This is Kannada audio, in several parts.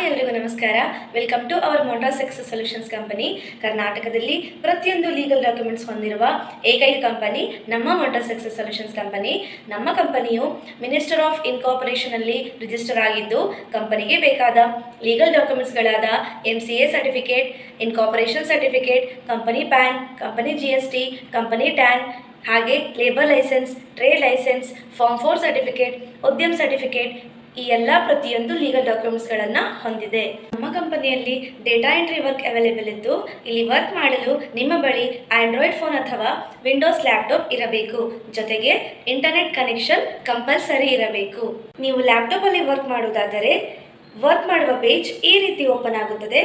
ಎಲ್ರಿಗೂ ನಮಸ್ಕಾರ. Welcome to our Montas success solutions company. ಕರ್ನಾಟಕದಲ್ಲಿ ಪ್ರತಿಯೊಂದು ಲೀಗಲ್ ಡಾಕ್ಯುಮೆಂಟ್ಸ್ ಹೊಂದಿರುವ ಏಕೈಕ ಕಂಪನಿ ನಮ್ಮ ಮೊಂಟಾಸ್ ಸಕ್ಸಸ್ ಸೊಲ್ಯೂಷನ್ಸ್ ಕಂಪನಿ. ನಮ್ಮ ಕಂಪನಿಯು ಮಿನಿಸ್ಟರ್ ಆಫ್ ಇನ್ಕಾರ್ಪೊರೇಷನ್ ಅಲ್ಲಿ ರಿಜಿಸ್ಟರ್ ಆಗಿದ್ದು, ಕಂಪನಿಗೆ ಬೇಕಾದ ಲೀಗಲ್ ಡಾಕ್ಯುಮೆಂಟ್ಸ್ಗಳಾದ MCA certificate, incorporation certificate, company PAN, company GST, company TAN, ಹಾಗೆ labour licence, trade licence, form 4 certificate, Udyam certificate, ಈ ಎಲ್ಲ ಪ್ರತಿಯೊಂದು ಲೀಗಲ್ ಡಾಕ್ಯುಮೆಂಟ್ಸ್ಗಳನ್ನು ಹೊಂದಿದೆ. ನಮ್ಮ ಕಂಪನಿಯಲ್ಲಿ ಡೇಟಾ ಎಂಟ್ರಿ ವರ್ಕ್ ಅವೈಲೇಬಲ್ ಇದ್ದು, ಇಲ್ಲಿ ವರ್ಕ್ ಮಾಡಲು ನಿಮ್ಮ ಬಳಿ ಆಂಡ್ರಾಯ್ಡ್ ಫೋನ್ ಅಥವಾ ವಿಂಡೋಸ್ ಲ್ಯಾಪ್ಟಾಪ್ ಇರಬೇಕು. ಜೊತೆಗೆ ಇಂಟರ್ನೆಟ್ ಕನೆಕ್ಷನ್ ಕಂಪಲ್ಸರಿ ಇರಬೇಕು. ನೀವು ಲ್ಯಾಪ್ಟಾಪಲ್ಲಿ ವರ್ಕ್ ಮಾಡುವುದಾದರೆ ವರ್ಕ್ ಮಾಡುವ ಪೇಜ್ ಈ ರೀತಿ ಓಪನ್ ಆಗುತ್ತದೆ.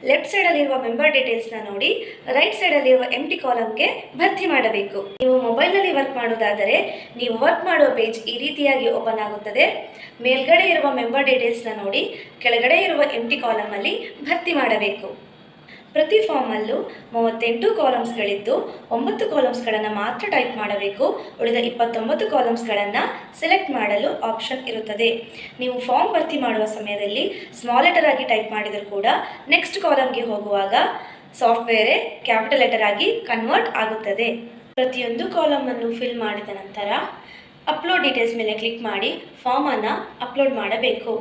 ಲೆಫ್ಟ್ ಸೈಡಲ್ಲಿರುವ ಮೆಂಬರ್ ಡೀಟೇಲ್ಸ್ನ ನೋಡಿ, ರೈಟ್ ಸೈಡಲ್ಲಿರುವ ಎಂಟಿ ಕಾಲಮ್ಗೆ ಭರ್ತಿ ಮಾಡಬೇಕು. ನೀವು ಮೊಬೈಲ್ನಲ್ಲಿ ವರ್ಕ್ ಮಾಡುವುದಾದರೆ ನೀವು ವರ್ಕ್ ಮಾಡುವ ಪೇಜ್ ಈ ರೀತಿಯಾಗಿ ಓಪನ್ ಆಗುತ್ತದೆ. ಮೇಲ್ಗಡೆ ಇರುವ ಮೆಂಬರ್ ಡೀಟೇಲ್ಸ್ನ ನೋಡಿ, ಕೆಳಗಡೆ ಇರುವ ಎಂಟಿ ಕಾಲಮಲ್ಲಿ ಭರ್ತಿ ಮಾಡಬೇಕು. ಪ್ರತಿ ಫಾರ್ಮಲ್ಲೂ 38 ಕಾಲಮ್ಸ್ಗಳಿದ್ದು 9 ಕಾಲಮ್ಸ್ಗಳನ್ನು ಮಾತ್ರ ಟೈಪ್ ಮಾಡಬೇಕು. ಉಳಿದ 29 ಕಾಲಮ್ಸ್ಗಳನ್ನು ಸೆಲೆಕ್ಟ್ ಮಾಡಲು ಆಪ್ಷನ್ ಇರುತ್ತದೆ. ನೀವು ಫಾರ್ಮ್ ಭರ್ತಿ ಮಾಡುವ ಸಮಯದಲ್ಲಿ ಸ್ಮಾಲ್ ಲೆಟರ್ ಆಗಿ ಟೈಪ್ ಮಾಡಿದರೂ ಕೂಡ ನೆಕ್ಸ್ಟ್ ಕಾಲಮ್ಗೆ ಹೋಗುವಾಗ ಸಾಫ್ಟ್ವೇರೇ ಕ್ಯಾಪಿಟಲ್ ಲೆಟರ್ ಆಗಿ ಕನ್ವರ್ಟ್ ಆಗುತ್ತದೆ. ಪ್ರತಿಯೊಂದು ಕಾಲಮನ್ನು ಫಿಲ್ ಮಾಡಿದ ನಂತರ ಅಪ್ಲೋಡ್ ಡೀಟೇಲ್ಸ್ ಮೇಲೆ ಕ್ಲಿಕ್ ಮಾಡಿ ಫಾರ್ಮನ್ನು ಅಪ್ಲೋಡ್ ಮಾಡಬೇಕು.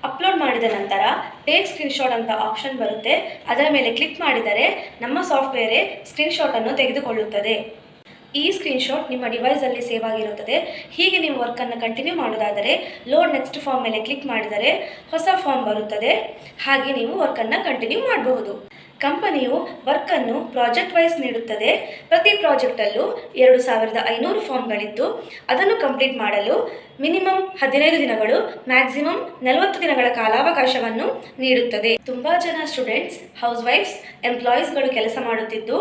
ಅಪ್ಲೋಡ್ ಮಾಡಿದ ನಂತರ ಟೇಕ್ ಸ್ಕ್ರೀನ್ಶಾಟ್ ಅಂತ ಆಪ್ಷನ್ ಬರುತ್ತೆ. ಅದರ ಮೇಲೆ ಕ್ಲಿಕ್ ಮಾಡಿದರೆ ನಮ್ಮ ಸಾಫ್ಟ್ವೇರೇ ಸ್ಕ್ರೀನ್ಶಾಟನ್ನು ತೆಗೆದುಕೊಳ್ಳುತ್ತದೆ. ಈ ಸ್ಕ್ರೀನ್ಶಾಟ್ ನಿಮ್ಮ ಡಿವೈಸಲ್ಲಿ ಸೇವ್ ಆಗಿರುತ್ತದೆ. ಹೀಗೆ ನೀವು ವರ್ಕನ್ನು ಕಂಟಿನ್ಯೂ ಮಾಡೋದಾದರೆ ಲೋಡ್ ನೆಕ್ಸ್ಟ್ ಫಾರ್ಮ್ ಮೇಲೆ ಕ್ಲಿಕ್ ಮಾಡಿದರೆ ಹೊಸ ಫಾರ್ಮ್ ಬರುತ್ತದೆ. ಹಾಗೆ ನೀವು ವರ್ಕನ್ನು ಕಂಟಿನ್ಯೂ ಮಾಡಬಹುದು. ಕಂಪನಿಯು ವರ್ಕನ್ನು ಪ್ರಾಜೆಕ್ಟ್ ವೈಸ್ ನೀಡುತ್ತದೆ. ಪ್ರತಿ ಪ್ರಾಜೆಕ್ಟಲ್ಲೂ 2500 ಫಾರ್ಮ್ಗಳಿದ್ದು, ಅದನ್ನು ಕಂಪ್ಲೀಟ್ ಮಾಡಲು ಮಿನಿಮಮ್ 15 ದಿನಗಳು, ಮ್ಯಾಕ್ಸಿಮಮ್ 40 ದಿನಗಳ ಕಾಲಾವಕಾಶವನ್ನು ನೀಡುತ್ತದೆ. ತುಂಬ ಜನ ಸ್ಟೂಡೆಂಟ್ಸ್, ಹೌಸ್ ವೈಫ್ಸ್, ಎಂಪ್ಲಾಯೀಸ್ಗಳು ಕೆಲಸ ಮಾಡುತ್ತಿದ್ದು,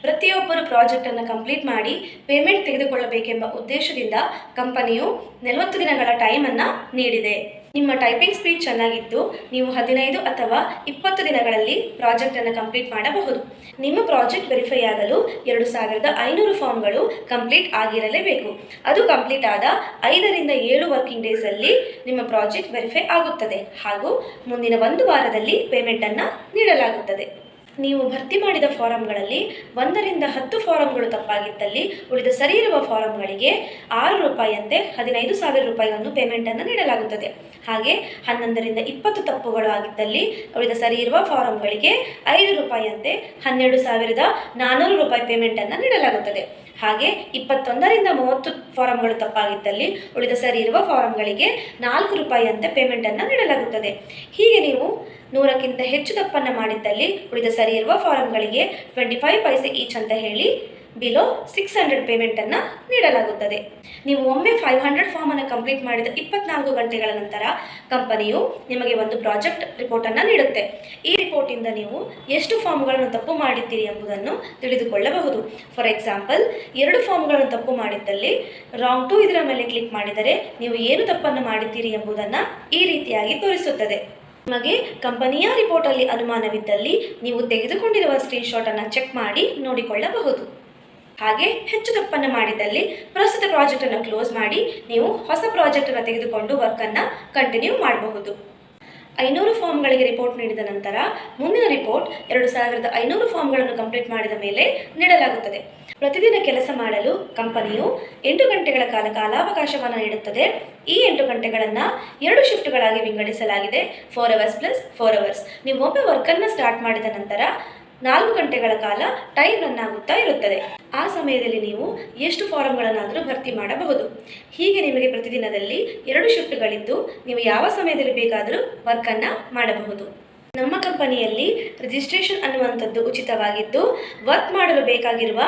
ಪ್ರತಿಯೊಬ್ಬರು ಪ್ರಾಜೆಕ್ಟನ್ನು ಕಂಪ್ಲೀಟ್ ಮಾಡಿ ಪೇಮೆಂಟ್ ತೆಗೆದುಕೊಳ್ಳಬೇಕೆಂಬ ಉದ್ದೇಶದಿಂದ ಕಂಪನಿಯು 40 ದಿನಗಳ ಟೈಮನ್ನು ನೀಡಿದೆ. ನಿಮ್ಮ ಟೈಪಿಂಗ್ ಸ್ಪೀಡ್ ಚೆನ್ನಾಗಿದ್ದು ನೀವು 15 ಅಥವಾ 20 ದಿನಗಳಲ್ಲಿ ಪ್ರಾಜೆಕ್ಟನ್ನು ಕಂಪ್ಲೀಟ್ ಮಾಡಬಹುದು. ನಿಮ್ಮ ಪ್ರಾಜೆಕ್ಟ್ ವೆರಿಫೈ ಆಗಲು 2500 ಫಾರ್ಮ್ಗಳು ಕಂಪ್ಲೀಟ್ ಆಗಿರಲೇಬೇಕು. ಅದು ಕಂಪ್ಲೀಟ್ ಆದ 5 ರಿಂದ 7 ವರ್ಕಿಂಗ್ ಡೇಸಲ್ಲಿ ನಿಮ್ಮ ಪ್ರಾಜೆಕ್ಟ್ ವೆರಿಫೈ ಆಗುತ್ತದೆ ಹಾಗೂ ಮುಂದಿನ 1 ವಾರದಲ್ಲಿ ಪೇಮೆಂಟನ್ನು ನೀಡಲಾಗುತ್ತದೆ. ನೀವು ಭರ್ತಿ ಮಾಡಿದ ಫಾರಂಗಳಲ್ಲಿ 1 ರಿಂದ 10 ಫಾರಂಗಳು ತಪ್ಪಾಗಿದ್ದಲ್ಲಿ ಉಳಿದ ಸರಿ ಇರುವ ಫಾರಂಗಳಿಗೆ ₹6 ಅಂತೆ 15,000 ರೂಪಾಯಿಯನ್ನು ಪೇಮೆಂಟನ್ನು ನೀಡಲಾಗುತ್ತದೆ. ಹಾಗೆ 11 ರಿಂದ 20 ತಪ್ಪುಗಳು ಆಗಿದ್ದಲ್ಲಿ ಉಳಿದ ಸರಿ ಇರುವ ಫಾರಂಗಳಿಗೆ ₹5 ಅಂತೆ 12,400 ರೂಪಾಯಿ ಪೇಮೆಂಟನ್ನು ನೀಡಲಾಗುತ್ತದೆ. ಹಾಗೆ 21 ರಿಂದ 30 ಫಾರಂಗಳು ತಪ್ಪಾಗಿದ್ದಲ್ಲಿ ಉಳಿದ ಸರಿ ಇರುವ ಫಾರಂಗಳಿಗೆ ₹4 ಅಂತೆ ಪೇಮೆಂಟನ್ನು ನೀಡಲಾಗುತ್ತದೆ. ಹೀಗೆ ನೀವು 100ಕ್ಕಿಂತ ಹೆಚ್ಚು ತಪ್ಪನ್ನು ಮಾಡಿದ್ದಲ್ಲಿ ಉಳಿದ ಸರಿ ಇರುವ ಫಾರಂಗಳಿಗೆ 25 ಪೈಸೆ ಈಚ್ ಅಂತ ಹೇಳಿ ಬಿಲೋ 600 ಪೇಮೆಂಟನ್ನು ನೀಡಲಾಗುತ್ತದೆ. ನೀವು ಒಮ್ಮೆ 500 ಫಾರ್ಮನ್ನು ಕಂಪ್ಲೀಟ್ ಮಾಡಿದ 24 ಗಂಟೆಗಳ ನಂತರ ಕಂಪನಿಯು ನಿಮಗೆ ಒಂದು ಪ್ರಾಜೆಕ್ಟ್ ರಿಪೋರ್ಟನ್ನು ನೀಡುತ್ತೆ. ಈ ರಿಪೋರ್ಟಿಂದ ನೀವು ಎಷ್ಟು ಫಾರ್ಮ್ಗಳನ್ನು ತಪ್ಪು ಮಾಡಿದ್ದೀರಿ ಎಂಬುದನ್ನು ತಿಳಿದುಕೊಳ್ಳಬಹುದು. ಫಾರ್ ಎಕ್ಸಾಂಪಲ್, 2 ಫಾರ್ಮ್ಗಳನ್ನು ತಪ್ಪು ಮಾಡಿದ್ದಲ್ಲಿ ರಾಂಗ್ ಟು ಇದರ ಮೇಲೆ ಕ್ಲಿಕ್ ಮಾಡಿದರೆ ನೀವು ಏನು ತಪ್ಪನ್ನು ಮಾಡಿದ್ದೀರಿ ಎಂಬುದನ್ನು ಈ ರೀತಿಯಾಗಿ ತೋರಿಸುತ್ತದೆ. ನಿಮಗೆ ಕಂಪನಿಯ ರಿಪೋರ್ಟಲ್ಲಿ ಅನುಮಾನವಿದ್ದಲ್ಲಿ ನೀವು ತೆಗೆದುಕೊಂಡಿರುವ ಸ್ಕ್ರೀನ್ಶಾಟನ್ನು ಚೆಕ್ ಮಾಡಿ ನೋಡಿಕೊಳ್ಳಬಹುದು. ಹಾಗೆ ಹೆಚ್ಚು ತಪ್ಪನ್ನು ಮಾಡಿದಲ್ಲಿ ಪ್ರಸ್ತುತ ಪ್ರಾಜೆಕ್ಟನ್ನು ಕ್ಲೋಸ್ ಮಾಡಿ ನೀವು ಹೊಸ ಪ್ರಾಜೆಕ್ಟನ್ನು ತೆಗೆದುಕೊಂಡು ವರ್ಕನ್ನು ಕಂಟಿನ್ಯೂ ಮಾಡಬಹುದು. 500 ಫಾರ್ಮ್ಗಳಿಗೆ ರಿಪೋರ್ಟ್ ನೀಡಿದ ನಂತರ ಮುಂದಿನ ರಿಪೋರ್ಟ್ 2500 ಫಾರ್ಮ್ಗಳನ್ನು ಕಂಪ್ಲೀಟ್ ಮಾಡಿದ ಮೇಲೆ ನೀಡಲಾಗುತ್ತದೆ. ಪ್ರತಿದಿನ ಕೆಲಸ ಮಾಡಲು ಕಂಪನಿಯು 8 ಗಂಟೆಗಳ ಕಾಲಾವಕಾಶವನ್ನು ನೀಡುತ್ತದೆ. ಈ 8 ಗಂಟೆಗಳನ್ನು 2 ಶಿಫ್ಟ್ಗಳಾಗಿ ವಿಂಗಡಿಸಲಾಗಿದೆ. 4 hours ಪ್ಲಸ್ 4 hours. ನೀವು ಒಮ್ಮೆ ವರ್ಕನ್ನು ಸ್ಟಾರ್ಟ್ ಮಾಡಿದ ನಂತರ 4 ಗಂಟೆಗಳ ಕಾಲ ಟೈಮ್ ರನ್ ಆಗುತ್ತಾ ಇರುತ್ತದೆ. ಆ ಸಮಯದಲ್ಲಿ ನೀವು ಎಷ್ಟು ಫಾರಂಗಳನ್ನಾದರೂ ಭರ್ತಿ ಮಾಡಬಹುದು. ಹೀಗೆ ನಿಮಗೆ ಪ್ರತಿದಿನದಲ್ಲಿ 2 ಶಿಫ್ಟ್ಗಳಿದ್ದು ನೀವು ಯಾವ ಸಮಯದಲ್ಲಿ ಬೇಕಾದರೂ ವರ್ಕನ್ನು ಮಾಡಬಹುದು. ನಮ್ಮ ಕಂಪನಿಯಲ್ಲಿ ರಿಜಿಸ್ಟ್ರೇಷನ್ ಅನ್ನುವಂಥದ್ದು ಉಚಿತವಾಗಿದ್ದು, ವರ್ಕ್ ಮಾಡಲು ಬೇಕಾಗಿರುವ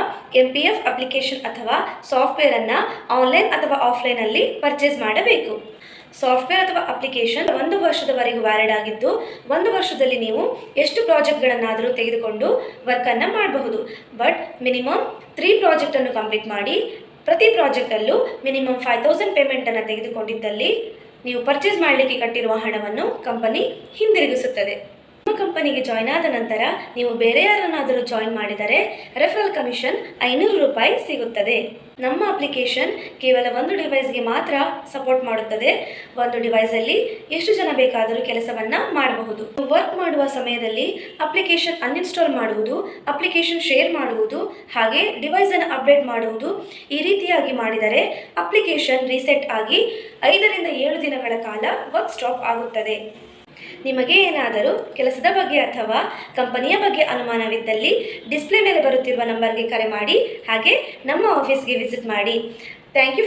MPF ಅಪ್ಲಿಕೇಶನ್ ಅಥವಾ ಸಾಫ್ಟ್ವೇರನ್ನು ಆನ್ಲೈನ್ ಅಥವಾ ಆಫ್ಲೈನಲ್ಲಿ ಪರ್ಚೇಸ್ ಮಾಡಬೇಕು. ಸಾಫ್ಟ್ವೇರ್ ಅಥವಾ ಅಪ್ಲಿಕೇಶನ್ 1 ವರ್ಷದವರೆಗೂ ವ್ಯಾಲಿಡ್ ಆಗಿದ್ದು, 1 ವರ್ಷದಲ್ಲಿ ನೀವು ಎಷ್ಟು ಪ್ರಾಜೆಕ್ಟ್ಗಳನ್ನಾದರೂ ತೆಗೆದುಕೊಂಡು ವರ್ಕನ್ನು ಮಾಡಬಹುದು. ಬಟ್ ಮಿನಿಮಮ್ 3 ಪ್ರಾಜೆಕ್ಟನ್ನು ಕಂಪ್ಲೀಟ್ ಮಾಡಿ ಪ್ರತಿ ಪ್ರಾಜೆಕ್ಟಲ್ಲೂ ಮಿನಿಮಮ್ 5,000 ಪೇಮೆಂಟನ್ನು ತೆಗೆದುಕೊಂಡಿದ್ದಲ್ಲಿ ನೀವು ಪರ್ಚೇಸ್ ಮಾಡಲಿಕ್ಕೆ ಕಟ್ಟಿರುವ ಹಣವನ್ನು ಕಂಪನಿ ಹಿಂದಿರುಗಿಸುತ್ತದೆ. ನಿಮ್ಮ ಕಂಪನಿಗೆ ಜಾಯ್ನ್ ಆದ ನಂತರ ನೀವು ಬೇರೆ ಯಾರನ್ನಾದರೂ ಜಾಯ್ನ್ ಮಾಡಿದರೆ ರೆಫರಲ್ ಕಮಿಷನ್ 500 ರೂಪಾಯಿ ಸಿಗುತ್ತದೆ. ನಮ್ಮ ಅಪ್ಲಿಕೇಶನ್ ಕೇವಲ ಒಂದು ಡಿವೈಸ್ಗೆ ಮಾತ್ರ ಸಪೋರ್ಟ್ ಮಾಡುತ್ತದೆ. ಒಂದು ಡಿವೈಸಲ್ಲಿ ಎಷ್ಟು ಜನ ಬೇಕಾದರೂ ಕೆಲಸವನ್ನು ಮಾಡಬಹುದು. ವರ್ಕ್ ಮಾಡುವ ಸಮಯದಲ್ಲಿ ಅಪ್ಲಿಕೇಶನ್ ಅನ್ಇನ್ಸ್ಟಾಲ್ ಮಾಡುವುದು, ಅಪ್ಲಿಕೇಶನ್ ಶೇರ್ ಮಾಡುವುದು, ಹಾಗೆ ಡಿವೈಸನ್ನು ಅಪ್ಡೇಟ್ ಮಾಡುವುದು, ಈ ರೀತಿಯಾಗಿ ಮಾಡಿದರೆ ಅಪ್ಲಿಕೇಶನ್ ರೀಸೆಟ್ ಆಗಿ 5 ರಿಂದ 7 ದಿನಗಳ ಕಾಲ ವರ್ಕ್ ಸ್ಟಾಪ್ ಆಗುತ್ತದೆ. ನಿಮಗೆ ಏನಾದರೂ ಕೆಲಸದ ಬಗ್ಗೆ ಅಥವಾ ಕಂಪನಿಯ ಬಗ್ಗೆ ಅನುಮಾನವಿದ್ದಲ್ಲಿ ಡಿಸ್ಪ್ಲೇ ಮೇಲೆ ಬರುತ್ತಿರುವ ನಂಬರ್ಗೆ ಕರೆ ಮಾಡಿ, ಹಾಗೆ ನಮ್ಮ ಆಫೀಸ್ಗೆ ವಿಸಿಟ್ ಮಾಡಿ. Thank you.